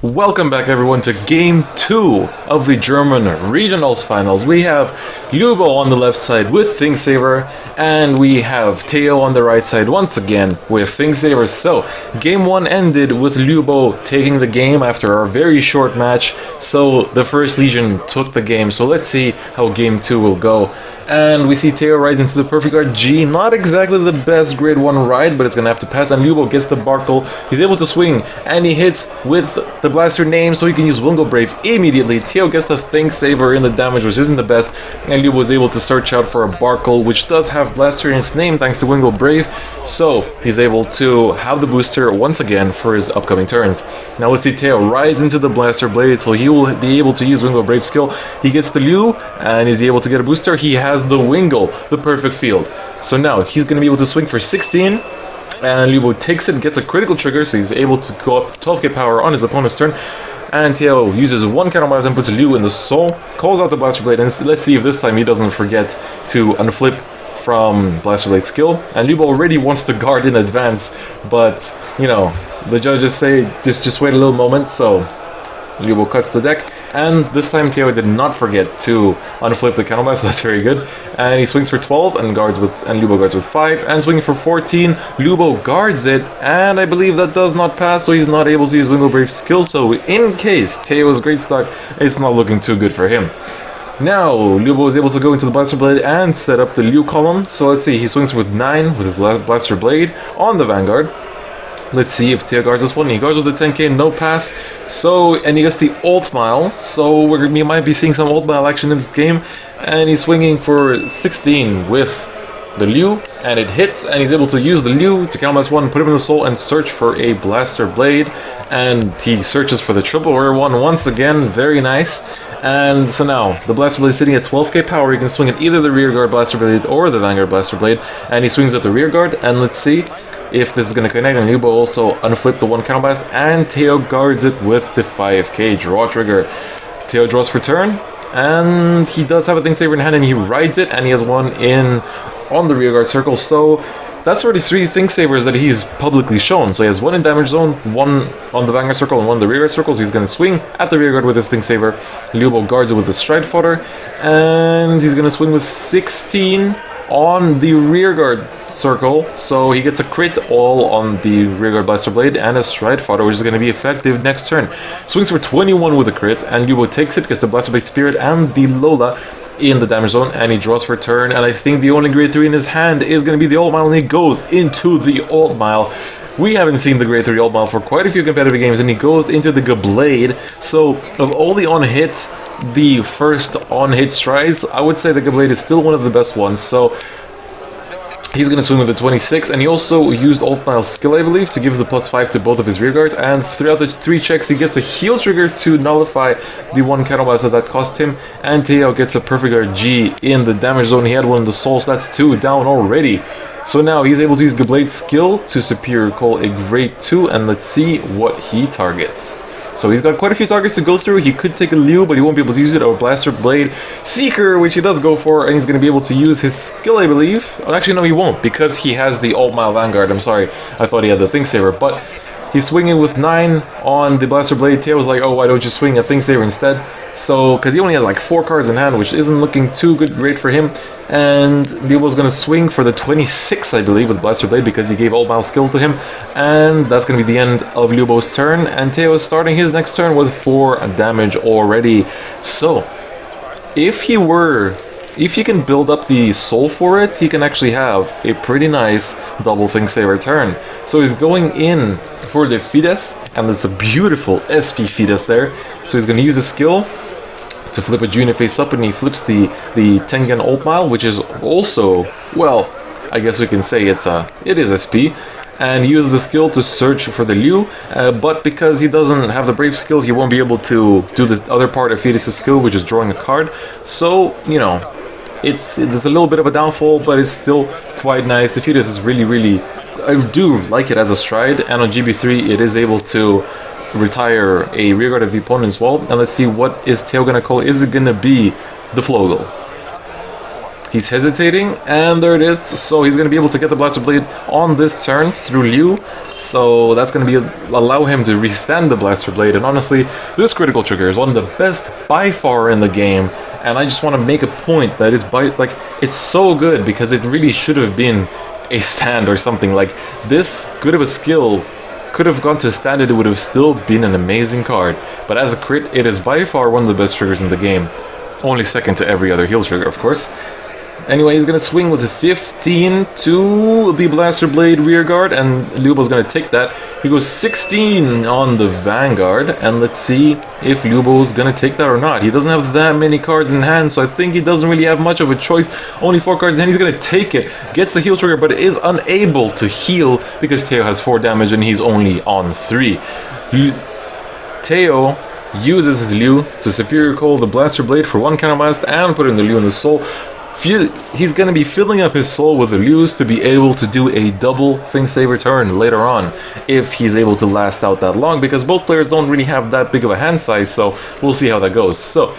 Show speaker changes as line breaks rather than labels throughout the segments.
Welcome back everyone to Game 2 of the German Regionals Finals. We have Lubo on the left side with ThinkSaver, and we have Theo on the right side once again with ThinkSaver. So, Game 1 ended with Lubo taking the game after a very short match, so the First Legion took the game. So let's see how Game 2 will go. And we see Theo rides into the Perfect Guard G. Not exactly the best grade 1 ride, but it's gonna have to pass. And Lubo gets the Barkle. He's able to swing, and he hits with the blaster name, so he can use Wingle Brave immediately. Theo gets the ThinkSaver in the damage, which isn't the best. And Lubo was able to search out for a Barkle, which does have blaster in its name thanks to Wingle Brave. So he's able to have the booster once again for his upcoming turns. Now let's see, Theo rides into the Blaster Blade, so he will be able to use Wingle Brave skill. He gets the Liu, and is he able to get a booster? He has the Wingle, the perfect field. So now he's going to be able to swing for 16, and Lubo takes it, gets a critical trigger, so he's able to go up to 12k power on his opponent's turn. And Theo uses one counter blast and puts Liu in the soul, calls out the Blaster Blade, and let's see if this time he doesn't forget to unflip from Blaster Blade skill. And Lubo already wants to guard in advance, but you know, the judges say just wait a little moment, so Lubo cuts the deck. And this time Theo did not forget to unflip the counter blast, so that's very good. And he swings for 12 and Lubo guards with 5, and swinging for 14, Lubo guards it, and I believe that does not pass, so he's not able to use Wingle Brave skill. So in case Theo's great stock, it's not looking too good for him. Now Lubo is able to go into the Blaster Blade and set up the Liu column. So let's see, he swings with 9 with his Blaster Blade on the Vanguard. Let's see if Theo guards this one. He guards with the 10k, no pass. So, and he gets the ult mile. So we might be seeing some ult mile action in this game. And he's swinging for 16 with the Liu, and it hits. And he's able to use the Liu to counterblast one, put him in the soul, and search for a Blaster Blade. And he searches for the triple rare one once again. Very nice. And so now, the Blaster Blade is sitting at 12k power. He can swing at either the rear guard Blaster Blade or the Vanguard Blaster Blade. And he swings at the rear guard, and let's see if this is going to connect. And Lubo also unflipped the one counterblast, and Theo guards it with the 5k draw trigger. Theo draws for turn, and he does have a ThinkSaver in hand, and he rides it, and he has one in on the rear guard circle. So that's already 3 ThinkSavers that he's publicly shown. So he has one in damage zone, one on the Vanguard circle, and one in the rear guard circle. So he's going to swing at the rear guard with his ThinkSaver. Lubo guards it with the Stride Fodder, and he's going to swing with 16 on the rear guard circle, so he gets a crit all on the rear guard Blaster Blade and a Stride Fodder, which is going to be effective next turn. Swings for 21 with a crit, and Lubo takes it, gets the Blaster Blade Spirit and the Lola in the damage zone, and he draws for turn. And I think the only grade 3 in his hand is going to be the ult mile, and he goes into the ult mile. We haven't seen the grade 3 ult mile for quite a few competitive games, and he goes into the Blade. So of all the on-hits, the first on-hit strides, I would say the Blade is still one of the best ones. So he's going to swing with the 26, and he also used Ult Mile skill, I believe, to give the +5 to both of his rear guards. And throughout the 3 checks, he gets a heal trigger to nullify the one counterblast that cost him. And Theo gets a Perfect Guard G in the damage zone. He had one in the soul, so that's 2 down already. So now he's able to use Blade skill to Superior Call a grade 2, and let's see what he targets. So he's got quite a few targets to go through. He could take a Liu, but he won't be able to use it, or Blaster Blade Seeker, which he does go for, and he's going to be able to use his skill, I believe. Oh, actually, no, he won't, because he has the Ult Mile Vanguard. I'm sorry, I thought he had the ThinkSaver, but he's swinging with 9 on the Blaster Blade. Theo was like, oh, why don't you swing a ThinkSaver instead? So, because he only has like 4 cards in hand, which isn't looking too great for him. And Lubo's going to swing for the 26, I believe, with Blaster Blade, because he gave Ult Mile skill to him. And that's going to be the end of Lubo's turn. And Theo is starting his next turn with 4 damage already. So, if he can build up the soul for it, he can actually have a pretty nice double ThinkSaver turn. So he's going in for the Fides, and it's a beautiful SP Fides there. So he's going to use his skill to flip a junior face up, and he flips the Tengen Ult Mile, which is also, well, I guess we can say it is SP. And he uses the skill to search for the Liu, but because he doesn't have the Brave skill, he won't be able to do the other part of Fides' skill, which is drawing a card. So, you know, there's a little bit of a downfall, but it's still quite nice. The Fides is really, I do like it as a stride, and on GB3 it is able to retire a rearguard of the opponent's wall. And let's see, what is Theo gonna call? Is it gonna be the Flogel? He's hesitating, and there it is. So he's going to be able to get the Blaster Blade on this turn through Liu. So that's going to be allow him to restand the Blaster Blade. And honestly, this critical trigger is one of the best by far in the game. And I just want to make a point that it's so good because it really should have been a stand or something. Like, this good of a skill could have gone to a stand and it would have still been an amazing card. But as a crit, it is by far one of the best triggers in the game. Only second to every other heal trigger, of course. Anyway, he's going to swing with a 15 to the Blaster Blade rearguard, and Lubo's going to take that. He goes 16 on the Vanguard, and let's see if Lubo's going to take that or not. He doesn't have that many cards in hand, so I think he doesn't really have much of a choice. Only 4 cards in hand. He's going to take it, gets the heal trigger, but is unable to heal because Theo has 4 damage and he's only on 3. Theo uses his Liu to Superior Call the Blaster Blade for 1 counterblast and put in the Liu in the soul. He's going to be filling up his soul with the Lius to be able to do a double Think Saver turn later on, if he's able to last out that long, because both players don't really have that big of a hand size, so we'll see how that goes. So,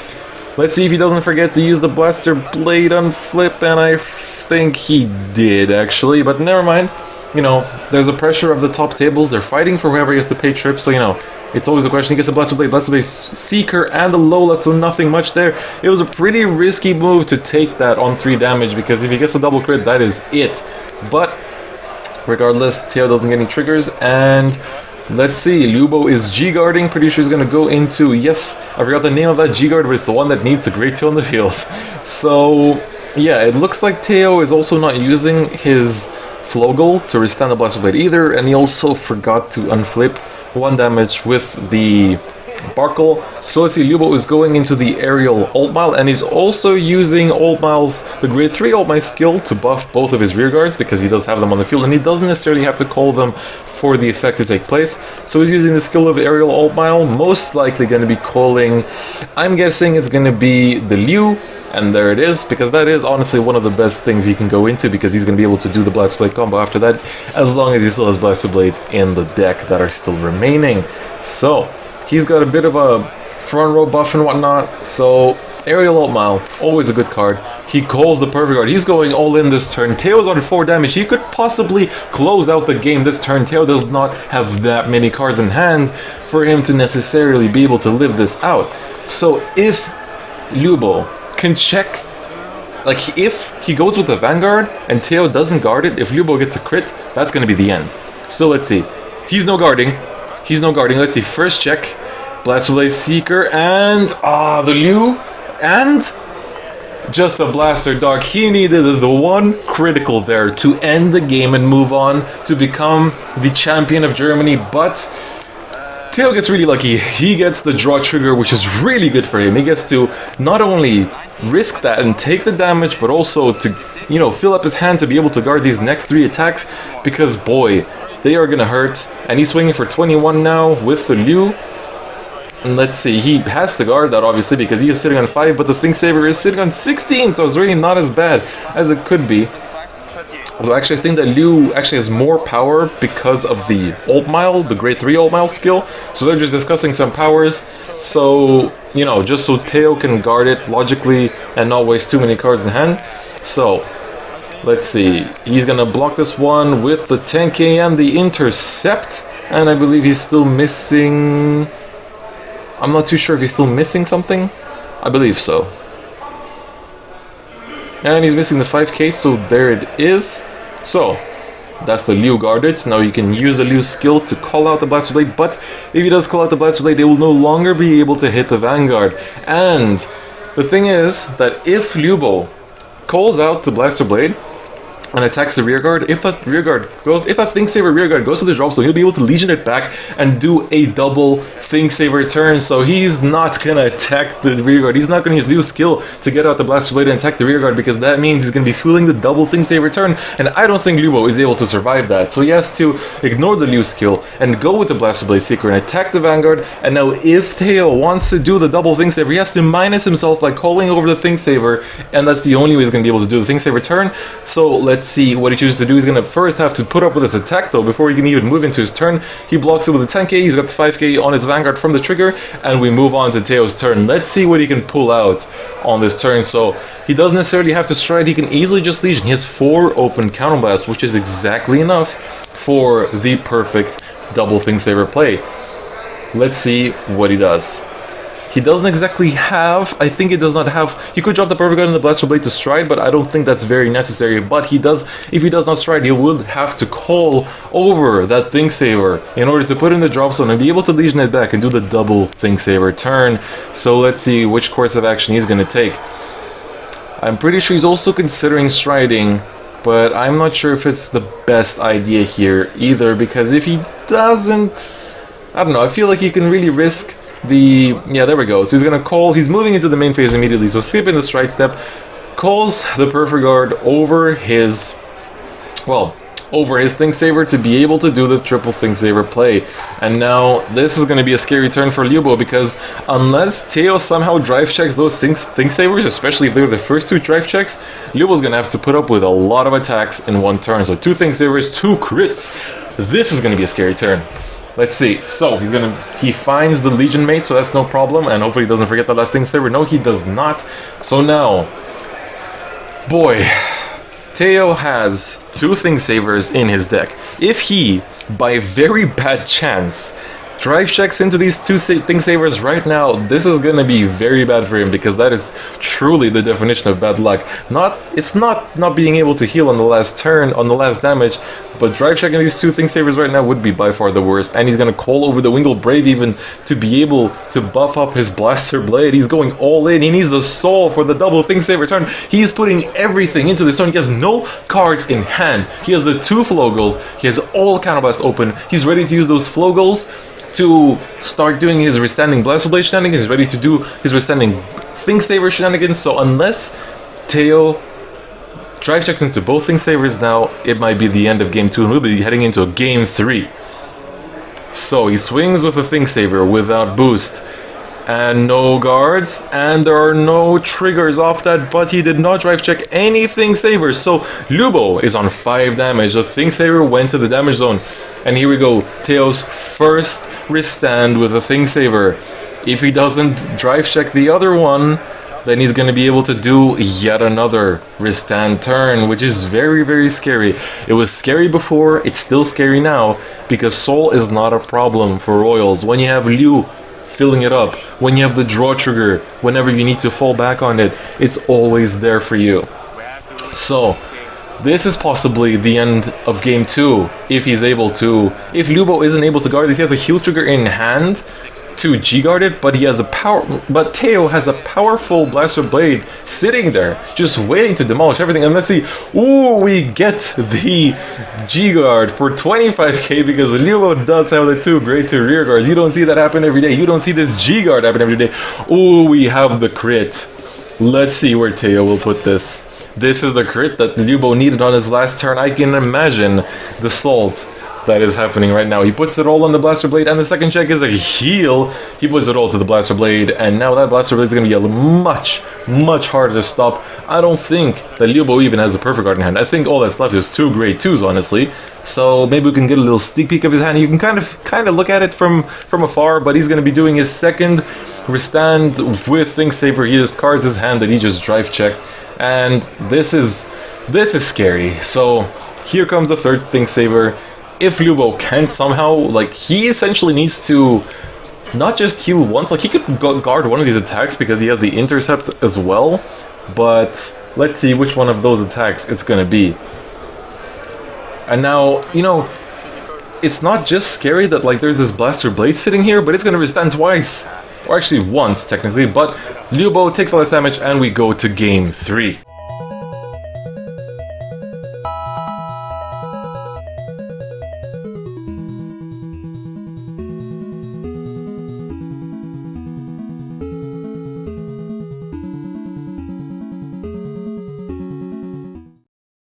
let's see if he doesn't forget to use the Blaster Blade on flip, and I think he did, actually, but never mind. You know, there's a pressure of the top tables, they're fighting for whoever gets to pay trip, so you know, it's always a question. He gets a Blaster Blade Seeker, and the Lola, so nothing much there. It was a pretty risky move to take that on 3 damage, because if he gets a double crit, that is it. But, regardless, Theo doesn't get any triggers, and let's see, Lubo is G-guarding, pretty sure he's going to go into, yes, I forgot the name of that G-guard, but it's the one that needs a great two on the field. So, yeah, it looks like Theo is also not using his Flogel to withstand the Blaster Blade either, and he also forgot to unflip 1 damage with the Barkle. So let's see, Lubo is going into the Aerial Altmile, and he's also using the Grade 3 Altmile skill to buff both of his rear guards, because he does have them on the field, and he doesn't necessarily have to call them for the effect to take place. So he's using the skill of Aerial Altmile, most likely going to be calling, I'm guessing it's going to be the Liu, and there it is, because that is honestly one of the best things he can go into, because he's going to be able to do the Blaster Blade combo after that, as long as he still has Blaster Blades in the deck that are still remaining. So, he's got a bit of a front row buff and whatnot, so Aerial Altmile, always a good card. He calls the perfect card. He's going all in this turn. Theo's on 4 damage. He could possibly close out the game this turn. Theo does not have that many cards in hand for him to necessarily be able to live this out. So, if Lubo can check, like, if he goes with the Vanguard and Theo doesn't guard it, if Lubo gets a crit, that's going to be the end. So let's see, he's no guarding, let's see, first check, Blaster Blade Seeker, and the Liu, and just a Blaster Dog. He needed the one critical there to end the game and move on to become the champion of Germany, but Theo gets really lucky. He gets the draw trigger, which is really good for him. He gets to not only risk that and take the damage, but also to, you know, fill up his hand to be able to guard these next 3 attacks, because boy, they are gonna hurt. And he's swinging for 21 now with the Liu. And let's see, he has to guard that obviously because he is sitting on 5, but the Think Saver is sitting on 16, so it's really not as bad as it could be. Although actually I think that Liu actually has more power because of the Altmile, the Grade 3 Altmile skill. So they're just discussing some powers. So, you know, just so Theo can guard it logically and not waste too many cards in hand. So, let's see. He's gonna block this one with the 10k and the Intercept. And I believe he's still missing... I'm not too sure if he's still missing something. I believe so. And he's missing the 5k, so there it is. So, that's the Liu guarded. So now you can use the Liu skill to call out the Blaster Blade, but if he does call out the Blaster Blade, they will no longer be able to hit the Vanguard. And the thing is that if Lubo calls out the Blaster Blade and attacks the rearguard, if that Think Saver rearguard goes to the drop, so he'll be able to Legion it back and do a double Think Saver turn. So he's not gonna attack the rearguard. He's not gonna use Liu's skill to get out the Blaster Blade and attack the rearguard, because that means he's gonna be fueling the double Think Saver turn, and I don't think Lubo is able to survive that. So he has to ignore the Liu skill and go with the Blaster Blade Seeker and attack the Vanguard. And now if Theo wants to do the double Think Saver, he has to minus himself by calling over the Think Saver, and that's the only way he's gonna be able to do the Think Saver turn. So let's see what he chooses to do. He's gonna first have to put up with his attack though before he can even move into his turn. He blocks it with a 10k, he's got the 5k on his Vanguard from the trigger, and we move on to Theo's turn. Let's see what he can pull out on this turn. So he doesn't necessarily have to stride, he can easily just Legion. He has 4 open counterblasts, which is exactly enough for the perfect double Thing Saver play. Let's see what he does. He doesn't exactly have, I think he does not have, he could drop the Perfect Guard and the Blaster Blade to stride, but I don't think that's very necessary. But he does, if he does not stride, he would have to call over that Thing Saver in order to put in the drop zone and be able to Legion it back and do the double Thing Saver turn. So let's see which course of action he's going to take. I'm pretty sure he's also considering striding, but I'm not sure if it's the best idea here either, because if he doesn't, I don't know, I feel like he can really risk the, yeah, there we go. So he's gonna call, he's moving into the main phase immediately, so skipping the stride step, calls the Perfect Guard over his, well, over his Thing Saver to be able to do the triple Thing Saver play. And now this is going to be a scary turn for Lubo, because unless Theo somehow drive checks those Thing Savers, especially if they're the first 2 drive checks, Lubo's going to have to put up with a lot of attacks in one turn. So 2 Thing Savers, 2 crits. This is going to be a scary turn. Let's see. So he finds the Legion mate, so that's no problem, and hopefully he doesn't forget the last Thing Saver. No, he does not. So now, boy, Theo has 2 Thing Savers in his deck. If he, by very bad chance, drive checks into these 2 Thing Savers right now, this is gonna be very bad for him, because that is truly the definition of bad luck. It's not being able to heal on the last turn, on the last damage, but drive checking these 2 Thing Savers right now would be by far the worst. And he's gonna call over the Wingle Brave even to be able to buff up his Blaster Blade. He's going all in. He needs the soul for the double Thing Saver turn. He's putting everything into this turn. He has no cards in hand. He has the 2 Flogles. He has all Counterblast open. He's ready to use those Flogles to start doing his Withstanding Blaster Blade shenanigans. He's ready to do his Withstanding Thing Saver shenanigans. So unless Theo drive checks into both Thing Savers now, it might be the end of game 2, and we'll be heading into a game 3. So he swings with a Thing Saver without boost, and no guards, and there are no triggers off that, but he did not drive check any Thing Savers. So Lubo is on 5 damage. The Thing Saver went to the damage zone, and here we go. Theo's first withstand with a Thing Saver. If he doesn't drive check the other one, then he's going to be able to do yet another withstand turn, which is very, very scary. It was scary before, it's still scary now, because Soul is not a problem for Royals. When you have Liu filling it up, when you have the draw trigger, whenever you need to fall back on it, it's always there for you. So this is possibly the end of game 2, if he's able to. If Lubo isn't able to guard this, he has a heal trigger in hand to G-guard it, but Theo has a powerful Blaster Blade sitting there, just waiting to demolish everything. And let's see, ooh, we get the G-guard for 25k, because Lubo does have the 2 grade 2 rear guards. You don't see that happen every day. You don't see this G-guard happen every day. Ooh, we have the crit. Let's see where Theo will put this. This is the crit that Lubo needed on his last turn. I can imagine the salt that is happening right now. He puts it all on the Blaster Blade, and the second check is a heal. He puts it all to the Blaster Blade, and now that Blaster Blade is going to be much, much harder to stop. I don't think that Lubo even has a Perfect Guard in hand. I think all that's left is 2 grade 2s, honestly. So maybe we can get a little sneak peek of his hand. You can kind of look at it from afar, but he's going to be doing his second withstand with Thing Saver. He just cards his hand that he just drive checked, and this is scary. So here comes the third Thing Saver. If Lubo can't somehow, like, he essentially needs to not just heal once, like, he could guard one of these attacks because he has the intercept as well, but let's see which one of those attacks it's gonna be. And now, you know, it's not just scary that, like, there's this Blaster Blade sitting here, but it's gonna withstand twice, or actually once, technically, but Lubo takes all this damage, and we go to game 3.